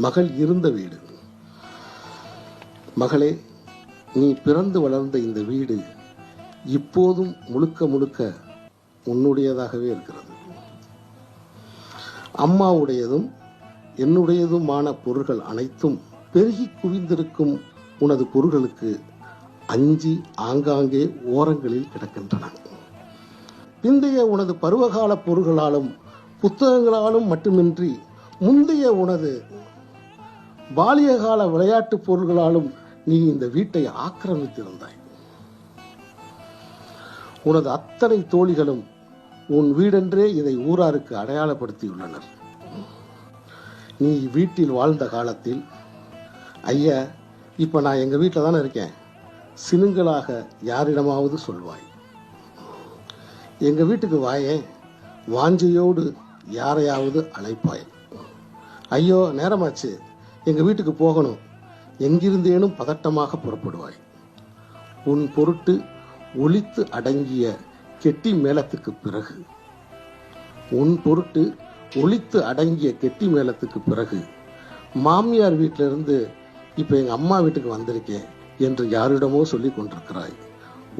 மகள் இருந்த வீடு. மகளே, நீ பிறந்து வளர்ந்த இந்த வீடு இப்போதும் முழுக்க முழுக்க உன்னுடையதாகவே இருக்கிறது. அம்மாவுடையதும் என்னுடையதுமான பொருள்கள் அனைத்தும் பெருகி குவிந்திருக்கும் உனது பொருள்களுக்கு அஞ்சி ஆங்காங்கே ஓரங்களில் கிடக்கின்றன. பிந்தைய உனது பருவகால பொருள்களாலும் புத்தகங்களாலும் மட்டுமின்றி முந்தைய உனது பாலியகால விளையாட்டு பொருள்களாலும் நீ இந்த வீட்டை ஆக்கிரமித்திருந்தாய். உனது அத்தனை தோழிகளும் உன் வீடென்றே இதை ஊராருக்கு அடையாளப்படுத்தியுள்ளனர். நீ வீட்டில் வாழ்ந்த காலத்தில், ஐயா, இப்ப நான் எங்க வீட்டில் தானே இருக்கேன், சினுங்களாக யாரிடமாவது சொல்வாய். எங்க வீட்டுக்கு வாயேன், வாஞ்சையோடு யாரையாவது அழைப்பாய். ஐயோ நேரமாச்சு, எங்க வீட்டுக்கு போகணும், எங்கிருந்தேனும் பதட்டமாக புறப்படுவாய். உன் பொருட்டு ஒலித்து அடங்கிய கெட்டி மேளத்துக்கு பிறகு மாமியார் வீட்டிலிருந்து இப்ப எங்க அம்மா வீட்டுக்கு வந்திருக்கேன் என்று யாரிடமோ சொல்லிக் கொண்டிருக்கிறாய்,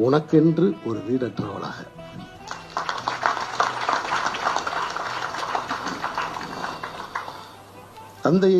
உனக்கென்று ஒரு வீடற்றவளாக. தந்தையை